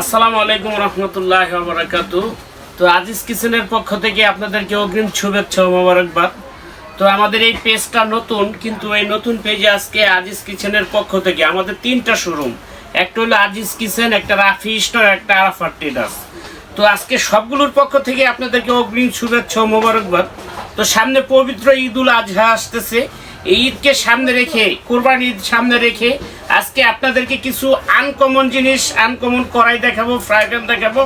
আসসালামু আলাইকুম রহমতুল্লাহি ওয়া বারাকাতুহু। তো আজিজ কিচেনের পক্ষ থেকে আপনাদেরকে অগ্রিম শুভেচ্ছা ও মোবারকবাদ। তো আমাদের এই পেজটা নতুন, কিন্তু এই নতুন পেজে আজকে আজিজ কিচেনের পক্ষ থেকে আমাদের তিনটা শোরুম, একটা হলো আজিজ কিচেন, একটা রাফি স্টোর, একটা আরাফাত ট্রেডার্স। তো আজকে সবগুলোর পক্ষ থেকে আপনাদেরকে অগ্রিম শুভেচ্ছা ও মোবারকবাদ। তো সামনে পবিত্র ঈদুল আজহা আসতেছে, এই ঈদকে সামনে রেখে, কোরবানি ঈদ সামনে রেখে আজকে আপনাদেরকে কিছু আনকমন জিনিস, আনকমন কড়াই দেখাবো, ফ্রাই প্যান দেখাবো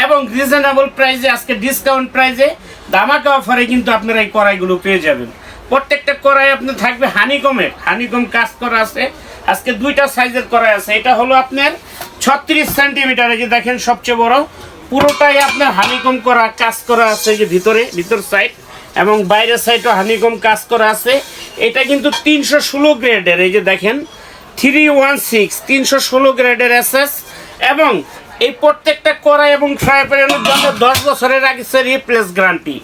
এবং রিজনেবল প্রাইসে, আজকে ডিসকাউন্ট প্রাইসে ধামাকা অফারে কিন্তু আপনারা এই কড়াইগুলো পেয়ে যাবেন। প্রত্যেকটা কড়াই আপনার থাকবে হানিকম কাজ করা আছে। আজকে দুইটা সাইজের কড়াই আছে। এটা হলো আপনার 36 সেন্টিমিটার, এই যে দেখেন সবচেয়ে বড়, পুরোটাই আপনার হানিকম করা কাজ করা আছে, যে ভিতর সাইড এবং বাইরের সাইডও হানিকম কাজ করা আছে। এটা কিন্তু 316 গ্রেডের, এই যে দেখেন 316 গ্রেডের এসএস, এবং এই প্রত্যেকটা কড়াই এবং ফ্রাই প্যানের জন্য 10 বছরের আগে রিপ্লেস গ্যারান্টি।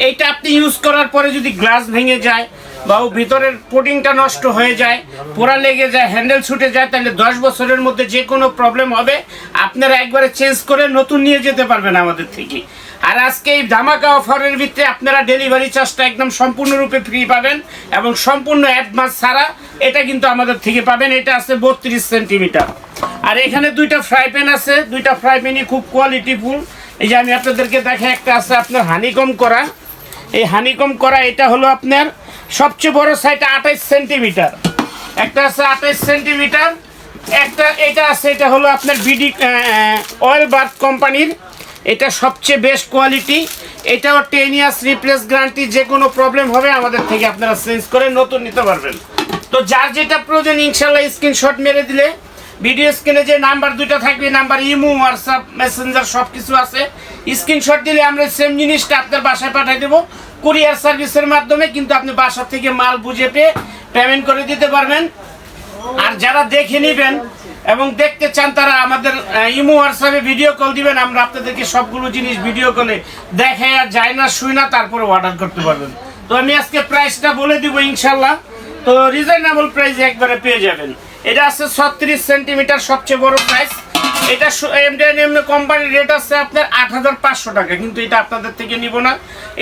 এইটা আপনি ইউজ করার পরে যদি গ্লাস ভেঙে যায় বা ভিতরের কোটিংটা নষ্ট হয়ে যায়, পোড়া লেগে যায়, হ্যান্ডেল ছুটে যায়, তাহলে 10 বছরের মধ্যে যে কোনো প্রবলেম হবে আপনারা একবারে চেঞ্জ করে নতুন নিয়ে যেতে পারবেন আমাদের থেকে। আর আজকে এই ধামাকা অফারের ভিতরে আপনারা ডেলিভারি চার্জটা একদম সম্পূর্ণরূপে ফ্রি পাবেন এবং সম্পূর্ণ অ্যাডভান্স ছাড়া এটা কিন্তু আমাদের থেকে পাবেন। এটা আছে 32 সেন্টিমিটার। আর এখানে দুইটা ফ্রাই প্যান আছে, দুইটা ফ্রাই প্যানই খুব কোয়ালিটিফুল। এই যে আমি আপনাদেরকে দেখে, একটা আছে আপনার হানিকম করা, এই হানিকম করা, এটা হলো আপনার সবচেয়ে বড় সাইজ 28 সেন্টিমিটার, একটা আছে 28 সেন্টিমিটার, একটা এটা আছে, এটা হলো আপনার বিডি অয়েল বার্থ কোম্পানির, এটা সবচেয়ে বেস্ট কোয়ালিটি। এটাও 10 ইয়ার্স রিপ্লেস গ্যারান্টি, যে কোনো প্রবলেম হবে আমাদের থেকে আপনারা চেঞ্জ করে নতুন নিতে পারবেন। তো যার যেটা প্রয়োজন ইনশাল্লাহ স্ক্রিনশট মেরে দিলে ভিডিও স্ক্রিনে যে নাম্বার দুটো থাকবে, নাম্বার ইমো, হোয়াটসঅ্যাপ, মেসেঞ্জার সব কিছু আছে, স্ক্রিনশট দিলে আমরা সেম জিনিসটা আপনার বাসায় পাঠিয়ে দেবো কুরিয়ার সার্ভিসের মাধ্যমে। কিন্তু আপনি বাসা থেকে মাল বুঝে পেয়ে পেমেন্ট করে দিতে পারবেন। আর যারা দেখে নেবেন এবং দেখতে চান তারা আমাদের ইমো, হোয়াটসঅ্যাপে ভিডিও কল দিবেন, আমরা আপনাদেরকে সবগুলো জিনিস ভিডিও কলে দেখে আর যায় না শুই না, তারপরে অর্ডার করতে পারবেন। তো আমি আজকে প্রাইসটা বলে দিব ইনশাল্লাহ। তো রিজনেবল প্রাইসে একবারে পেয়ে যাবেন। এটা আছে 36 সেন্টিমিটার, সবচেয়ে বড় প্রাইস। এটা এমনি কোম্পানির রেট আছে আপনার 8500 টাকা, কিন্তু এটা আপনাদের থেকে নিব না।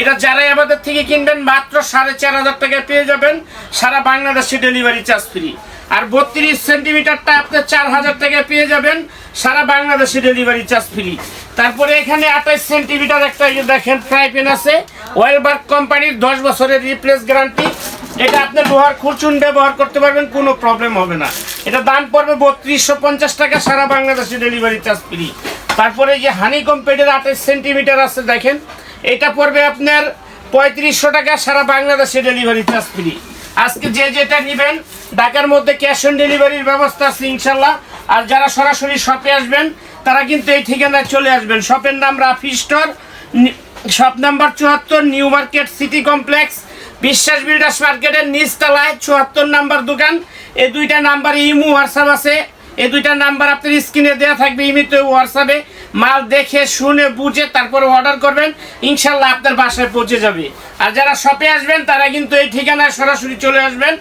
এটা যারাই আমাদের থেকে কিনবেন মাত্র 4500 টাকায় পেয়ে যাবেন, সারা বাংলাদেশে ডেলিভারি চার্জ ফ্রি। আর 32 সেন্টিমিটারটা আপনার 4000 টাকায় পেয়ে যাবেন, সারা বাংলাদেশে ডেলিভারি চার্জ ফ্রি। তারপরে এখানে 28 সেন্টিমিটার একটা দেখেন ফ্রাই প্যান আছে, ওয়েলবার্গ কোম্পানির, 10 বছরের রিপ্লেস গ্যারান্টি। এটা আপনার লোহার খুরচুন ব্যবহার করতে পারবেন, কোনো প্রবলেম হবে না। এটা দাম পড়বে 3250 টাকা, সারা বাংলাদেশে ডেলিভারি চার্জ ফ্রি। তারপরে যে হানিকম পেডের 28 সেন্টিমিটার আছে দেখেন, এটা পড়বে আপনার 3500 টাকা, সারা বাংলাদেশে ডেলিভারি চার্জ ফ্রি। আজকে যে যেটা নেবেন ঢাকার মধ্যে ক্যাশ অন ডেলিভারির ব্যবস্থা আছে ইনশাল্লাহ। আর যারা সরাসরি শপে আসবেন তারা কিন্তু এই ঠিকানায় চলে আসবেন। শপের নাম Rafi store, shop number 74, new market city complex, বিশ্বাস বিল্ডার্স মার্কেটের নিচতলায় 74 নাম্বার দোকান। এই দুইটা নাম্বার ইমো, হোয়াটসঅ্যাপ আছে, এই দুইটা নাম্বার আপনার স্ক্রিনে দেওয়া থাকবে। ইমিতে হোয়াটসঅ্যাপে মাল দেখে শুনে বুঝে তারপরে অর্ডার করবেন, ইনশাল্লাহ আপনার বাসায় পৌঁছে যাবে। আর যারা শপে আসবেন তারা কিন্তু এই ঠিকানায় সরাসরি চলে আসবেন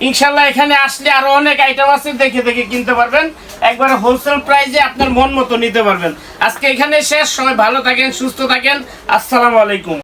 ইনশাল্লাহ। এখানে আসলে আরো অনেক আইটেম আছে, দেখে দেখে কিনতে পারবেন, একবারে হোলসেল প্রাইসে আপনার মন মতো নিতে পারবেন। আজকে এখানে শেষ। সবাই ভালো থাকেন, সুস্থ থাকেন। আসসালামু আলাইকুম।